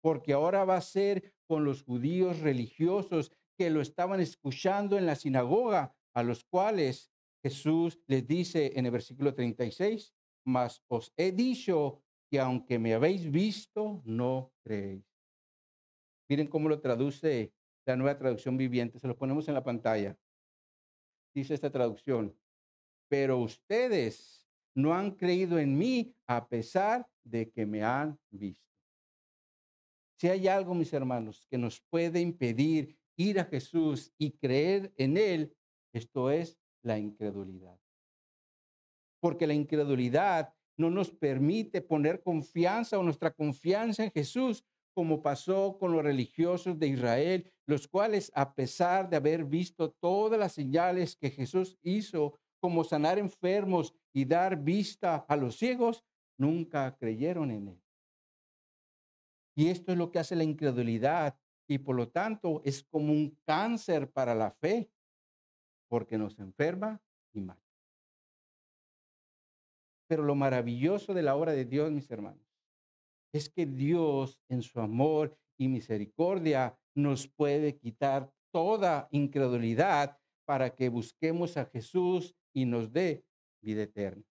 porque ahora va a ser con los judíos religiosos que lo estaban escuchando en la sinagoga, a los cuales Jesús les dice en el versículo 36, mas os he dicho que aunque me habéis visto, no creéis. Miren cómo lo traduce la Nueva Traducción Viviente. Se lo ponemos en la pantalla. Dice esta traducción, pero ustedes no han creído en mí a pesar de que me han visto. Si hay algo, mis hermanos, que nos puede impedir ir a Jesús y creer en Él, esto es la incredulidad. Porque la incredulidad no nos permite poner confianza o nuestra confianza en Jesús, como pasó con los religiosos de Israel, los cuales, a pesar de haber visto todas las señales que Jesús hizo, como sanar enfermos y dar vista a los ciegos, nunca creyeron en él. Y esto es lo que hace la incredulidad y por lo tanto es como un cáncer para la fe, porque nos enferma y mata. Pero lo maravilloso de la obra de Dios, mis hermanos, es que Dios en su amor y misericordia nos puede quitar toda incredulidad para que busquemos a Jesús y nos dé vida eterna.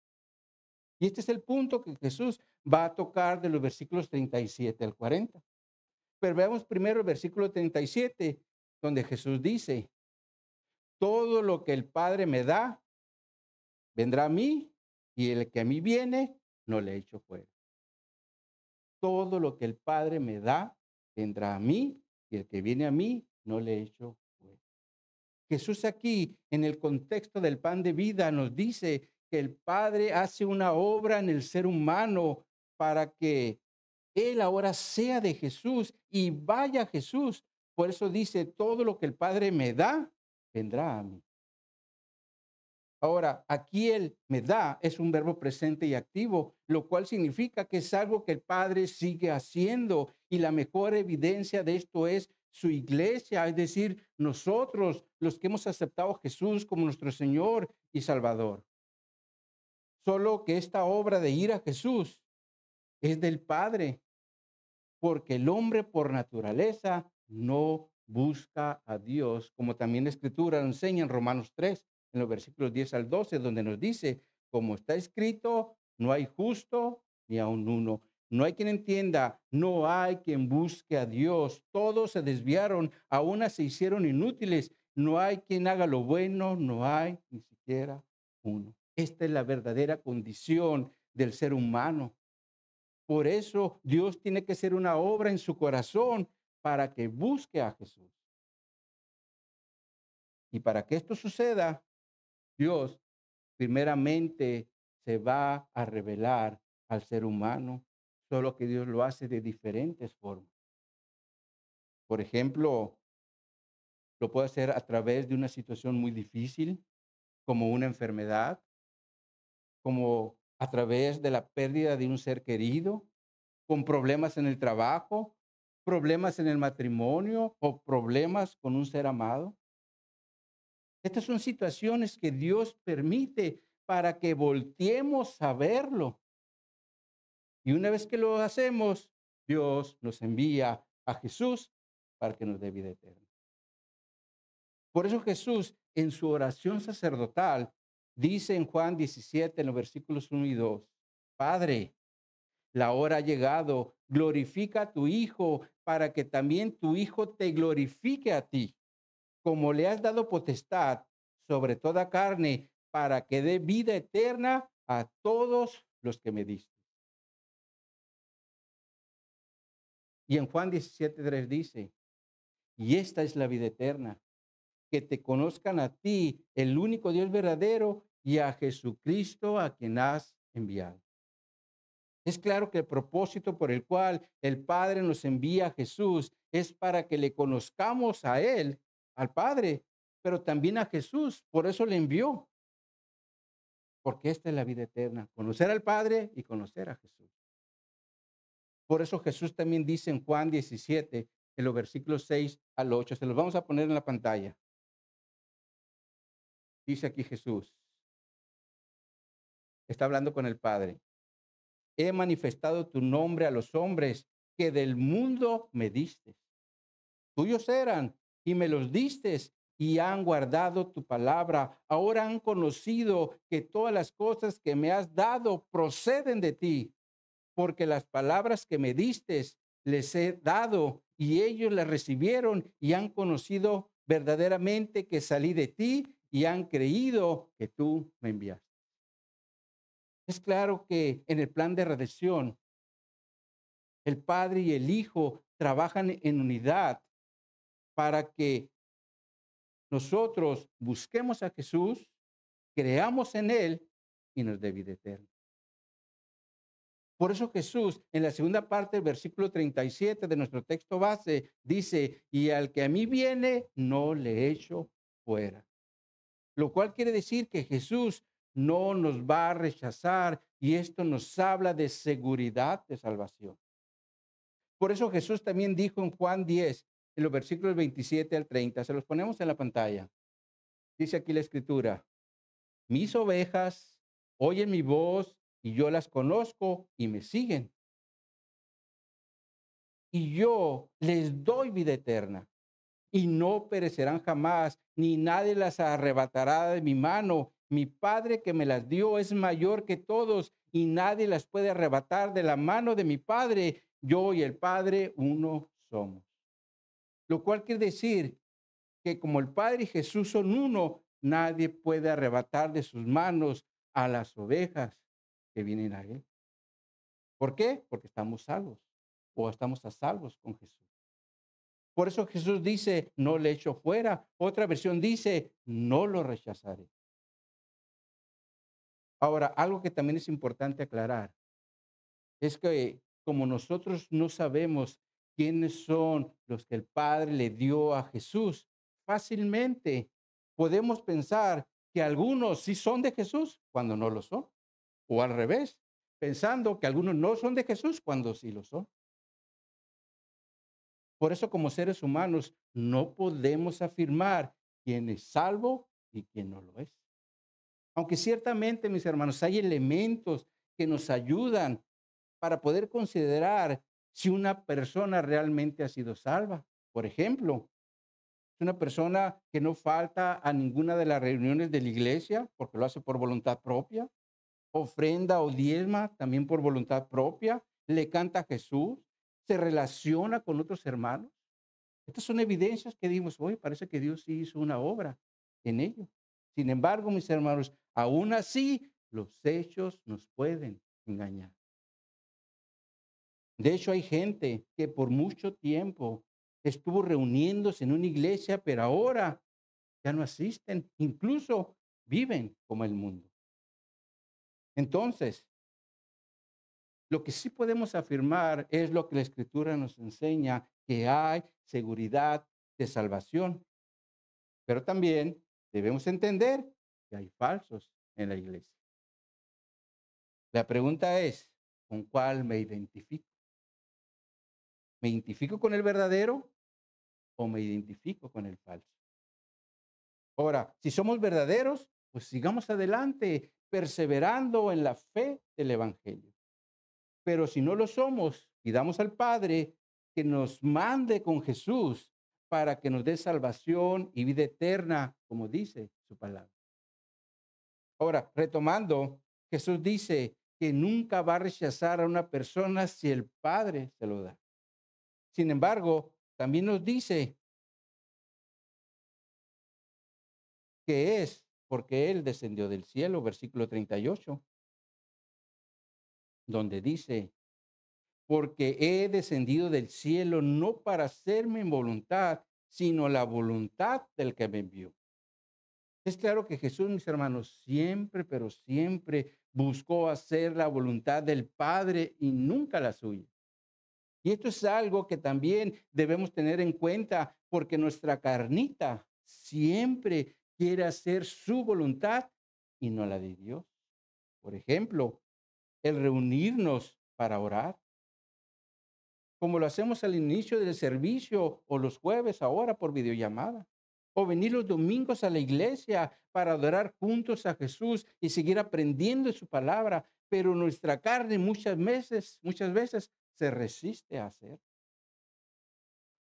Y este es el punto que Jesús va a tocar de los versículos 37 al 40. Pero veamos primero el versículo 37, donde Jesús dice, todo lo que el Padre me da, vendrá a mí, y el que a mí viene, no le echo fuera. Todo lo que el Padre me da, vendrá a mí, y el que viene a mí, no le echo fuera. Jesús aquí, en el contexto del pan de vida, nos dice que el Padre hace una obra en el ser humano para que él ahora sea de Jesús y vaya a Jesús. Por eso dice, todo lo que el Padre me da, vendrá a mí. Ahora, aquí el me da es un verbo presente y activo, lo cual significa que es algo que el Padre sigue haciendo. Y la mejor evidencia de esto es su iglesia, es decir, nosotros, los que hemos aceptado a Jesús como nuestro Señor y Salvador. Solo que esta obra de ir a Jesús es del Padre, porque el hombre por naturaleza no busca a Dios, como también la Escritura lo enseña en Romanos 3, en los versículos 10 al 12, donde nos dice, como está escrito, no hay justo ni aun uno. No hay quien entienda, no hay quien busque a Dios. Todos se desviaron, aún se hicieron inútiles. No hay quien haga lo bueno, no hay ni siquiera uno. Esta es la verdadera condición del ser humano. Por eso Dios tiene que hacer una obra en su corazón para que busque a Jesús. Y para que esto suceda, Dios primeramente se va a revelar al ser humano, solo que Dios lo hace de diferentes formas. Por ejemplo, lo puede hacer a través de una situación muy difícil, como una enfermedad, como a través de la pérdida de un ser querido, con problemas en el trabajo, problemas en el matrimonio o problemas con un ser amado. Estas son situaciones que Dios permite para que volteemos a verlo. Y una vez que lo hacemos, Dios nos envía a Jesús para que nos dé vida eterna. Por eso Jesús, en su oración sacerdotal, dice en Juan 17, en los versículos 1 y 2, Padre, la hora ha llegado, glorifica a tu Hijo, para que también tu Hijo te glorifique a ti, como le has dado potestad sobre toda carne, para que dé vida eterna a todos los que me diste. Y en Juan 17:3 dice, y esta es la vida eterna, que te conozcan a ti, el único Dios verdadero, y a Jesucristo a quien has enviado. Es claro que el propósito por el cual el Padre nos envía a Jesús es para que le conozcamos a Él, al Padre, pero también a Jesús. Por eso le envió, porque esta es la vida eterna, conocer al Padre y conocer a Jesús. Por eso Jesús también dice en Juan 17, en los versículos 6 al 8, se los vamos a poner en la pantalla. Dice aquí Jesús, está hablando con el Padre. He manifestado tu nombre a los hombres que del mundo me diste. Tuyos eran y me los diste y han guardado tu palabra. Ahora han conocido que todas las cosas que me has dado proceden de ti, porque las palabras que me diste les he dado y ellos las recibieron y han conocido verdaderamente que salí de ti y han creído que tú me enviaste. Es claro que en el plan de redención, el Padre y el Hijo trabajan en unidad para que nosotros busquemos a Jesús, creamos en Él y nos dé vida eterna. Por eso Jesús, en la segunda parte del versículo 37 de nuestro texto base, dice, y al que a mí viene, no le echo fuera. Lo cual quiere decir que Jesús no nos va a rechazar y esto nos habla de seguridad de salvación. Por eso Jesús también dijo en Juan 10, en los versículos 27 al 30, se los ponemos en la pantalla. Dice aquí la escritura, mis ovejas oyen mi voz y yo las conozco y me siguen. Y yo les doy vida eterna y no perecerán jamás, ni nadie las arrebatará de mi mano. Mi Padre que me las dio es mayor que todos y nadie las puede arrebatar de la mano de mi Padre. Yo y el Padre uno somos. Lo cual quiere decir que como el Padre y Jesús son uno, nadie puede arrebatar de sus manos a las ovejas que vienen a Él. ¿Por qué? Porque estamos salvos o estamos a salvos con Jesús. Por eso Jesús dice, no le echo fuera. Otra versión dice, no lo rechazaré. Ahora, algo que también es importante aclarar es que como nosotros no sabemos quiénes son los que el Padre le dio a Jesús, fácilmente podemos pensar que algunos sí son de Jesús cuando no lo son, o al revés, pensando que algunos no son de Jesús cuando sí lo son. Por eso como seres humanos no podemos afirmar quién es salvo y quién no lo es. Aunque ciertamente, mis hermanos, hay elementos que nos ayudan para poder considerar si una persona realmente ha sido salva. Por ejemplo, es una persona que no falta a ninguna de las reuniones de la iglesia porque lo hace por voluntad propia, ofrenda o diezma también por voluntad propia, le canta a Jesús, se relaciona con otros hermanos. Estas son evidencias que dimos hoy, parece que Dios sí hizo una obra en ello. Sin embargo, mis hermanos, aún así los hechos nos pueden engañar. De hecho, hay gente que por mucho tiempo estuvo reuniéndose en una iglesia, pero ahora ya no asisten, incluso viven como el mundo. Entonces, lo que sí podemos afirmar es lo que la Escritura nos enseña, que hay seguridad de salvación, pero también debemos entender que hay falsos en la iglesia. La pregunta es, ¿con cuál me identifico? ¿Me identifico con el verdadero o me identifico con el falso? Ahora, si somos verdaderos, pues sigamos adelante, perseverando en la fe del Evangelio. Pero si no lo somos, pidamos al Padre que nos mande con Jesús para que nos dé salvación y vida eterna, como dice su palabra. Ahora, retomando, Jesús dice que nunca va a rechazar a una persona si el Padre se lo da. Sin embargo, también nos dice que es porque Él descendió del cielo, versículo 38, donde dice, porque he descendido del cielo no para hacer mi voluntad, sino la voluntad del que me envió. Es claro que Jesús, mis hermanos, siempre, pero siempre buscó hacer la voluntad del Padre y nunca la suya. Y esto es algo que también debemos tener en cuenta porque nuestra carnita siempre quiere hacer su voluntad y no la de Dios. Por ejemplo, el reunirnos para orar, como lo hacemos al inicio del servicio o los jueves ahora por videollamada, o venir los domingos a la iglesia para adorar juntos a Jesús y seguir aprendiendo de su palabra, pero nuestra carne muchas veces se resiste a hacer.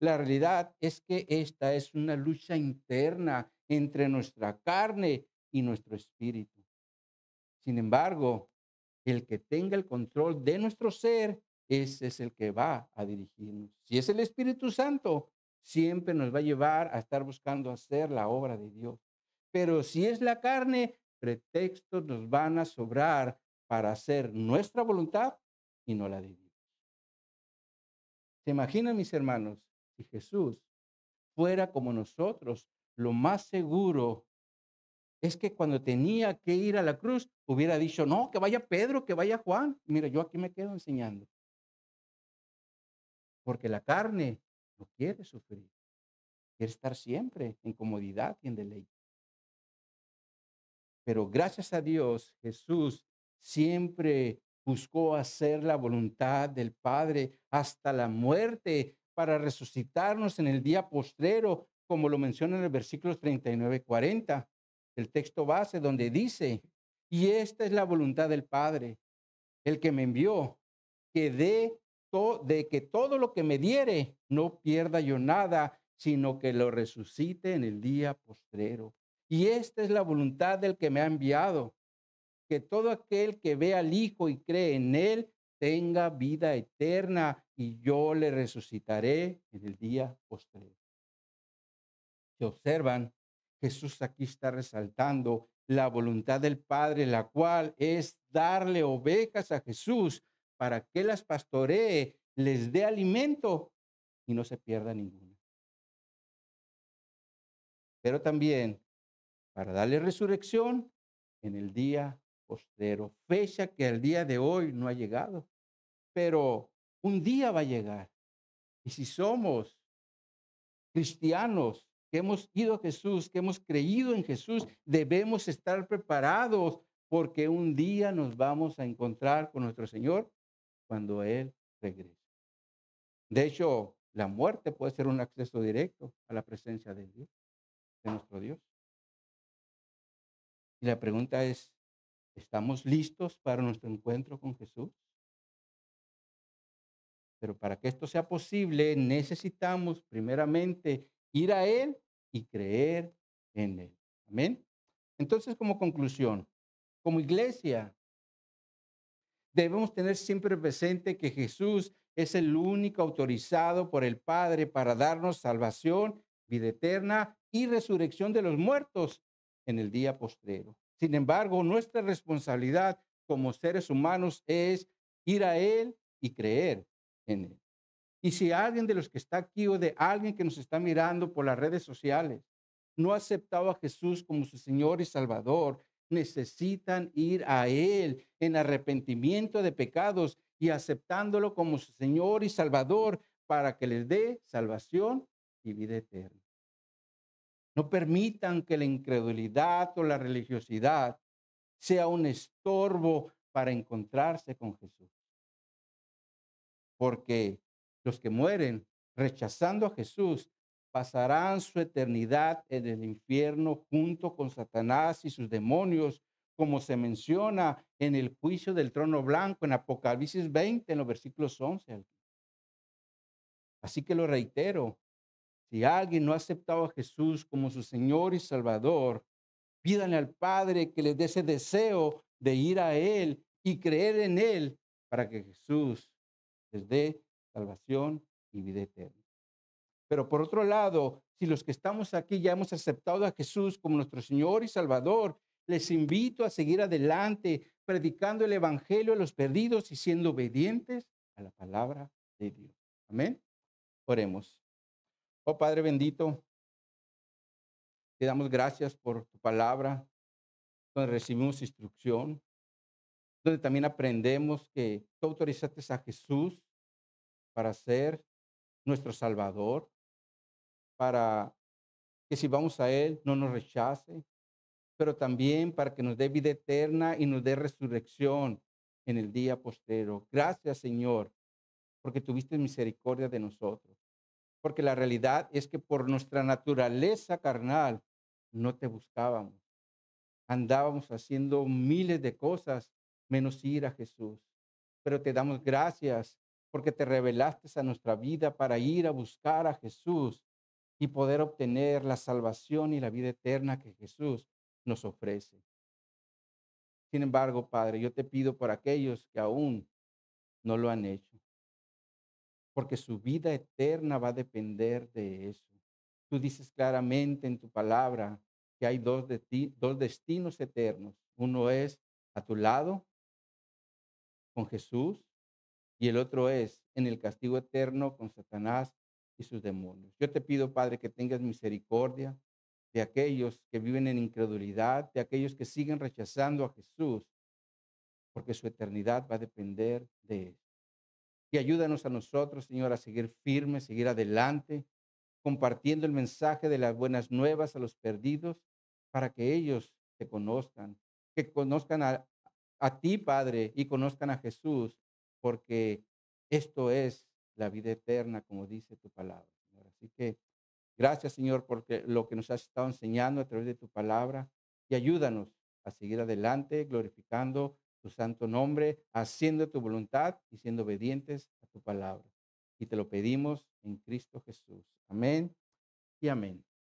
La realidad es que esta es una lucha interna entre nuestra carne y nuestro espíritu. Sin embargo, el que tenga el control de nuestro ser, ese es el que va a dirigirnos. Si es el Espíritu Santo, siempre nos va a llevar a estar buscando hacer la obra de Dios. Pero si es la carne, pretextos nos van a sobrar para hacer nuestra voluntad y no la de Dios. ¿Se imaginan, mis hermanos, si Jesús fuera como nosotros? Lo más seguro es que cuando tenía que ir a la cruz, hubiera dicho, no, que vaya Pedro, que vaya Juan. Mira, yo aquí me quedo enseñando, porque la carne no quiere sufrir, quiere estar siempre en comodidad y en deleite. Pero gracias a Dios, Jesús siempre buscó hacer la voluntad del Padre hasta la muerte para resucitarnos en el día postrero, como lo menciona en el versículo 39 y 40, el texto base donde dice, y esta es la voluntad del Padre, el que me envió, que de que todo lo que me diere no pierda yo nada, sino que lo resucite en el día postrero. Y esta es la voluntad del que me ha enviado, que todo aquel que ve al Hijo y cree en él tenga vida eterna y yo le resucitaré en el día postrero. Si observan, Jesús aquí está resaltando la voluntad del Padre, la cual es darle ovejas a Jesús para que las pastoree, les dé alimento y no se pierda ninguna. Pero también para darle resurrección en el día postrero, fecha que al día de hoy no ha llegado, pero un día va a llegar. Y si somos cristianos que hemos ido a Jesús, que hemos creído en Jesús, debemos estar preparados porque un día nos vamos a encontrar con nuestro Señor cuando Él regrese. De hecho, la muerte puede ser un acceso directo a la presencia de Dios, de nuestro Dios. Y la pregunta es, ¿estamos listos para nuestro encuentro con Jesús? Pero para que esto sea posible, necesitamos primeramente ir a Él y creer en Él. Amén. Entonces, como conclusión, como iglesia, debemos tener siempre presente que Jesús es el único autorizado por el Padre para darnos salvación, vida eterna y resurrección de los muertos en el día postrero. Sin embargo, nuestra responsabilidad como seres humanos es ir a Él y creer en Él. Y si alguien de los que está aquí o de alguien que nos está mirando por las redes sociales no ha aceptado a Jesús como su Señor y Salvador, necesitan ir a Él en arrepentimiento de pecados y aceptándolo como su Señor y Salvador para que les dé salvación y vida eterna. No permitan que la incredulidad o la religiosidad sea un estorbo para encontrarse con Jesús. Porque los que mueren rechazando a Jesús pasarán su eternidad en el infierno junto con Satanás y sus demonios, como se menciona en el juicio del trono blanco en Apocalipsis 20, en los versículos 11. Así que lo reitero, Si alguien no ha aceptado a Jesús como su Señor y Salvador, pídanle al Padre que les dé ese deseo de ir a Él y creer en Él para que Jesús les dé salvación y vida eterna. Pero por otro lado, si los que estamos aquí ya hemos aceptado a Jesús como nuestro Señor y Salvador, les invito a seguir adelante predicando el Evangelio a los perdidos y siendo obedientes a la palabra de Dios. Amén. Oremos. Oh Padre bendito, te damos gracias por tu palabra, donde recibimos instrucción, donde también aprendemos que tú autorizaste a Jesús para ser nuestro Salvador, para que si vamos a Él no nos rechace, pero también para que nos dé vida eterna y nos dé resurrección en el día postrero. Gracias, Señor, porque tuviste misericordia de nosotros. Porque la realidad es que por nuestra naturaleza carnal no te buscábamos. Andábamos haciendo miles de cosas menos ir a Jesús. Pero te damos gracias porque te revelaste a nuestra vida para ir a buscar a Jesús y poder obtener la salvación y la vida eterna que Jesús nos ofrece. Sin embargo, Padre, yo te pido por aquellos que aún no lo han hecho, porque su vida eterna va a depender de eso. Tú dices claramente en tu palabra que hay dos destinos eternos. Uno es a tu lado con Jesús y el otro es en el castigo eterno con Satanás y sus demonios. Yo te pido, Padre, que tengas misericordia de aquellos que viven en incredulidad, de aquellos que siguen rechazando a Jesús, porque su eternidad va a depender de él. Y ayúdanos a nosotros, Señor, a seguir firmes, seguir adelante, compartiendo el mensaje de las buenas nuevas a los perdidos, para que ellos te conozcan, que conozcan a ti, Padre, y conozcan a Jesús, porque esto es la vida eterna, como dice tu palabra, Señor. Así que gracias, Señor, porque lo que nos has estado enseñando a través de tu palabra, y ayúdanos a seguir adelante, glorificando tu santo nombre, haciendo tu voluntad y siendo obedientes a tu palabra. Y te lo pedimos en Cristo Jesús. Amén y amén.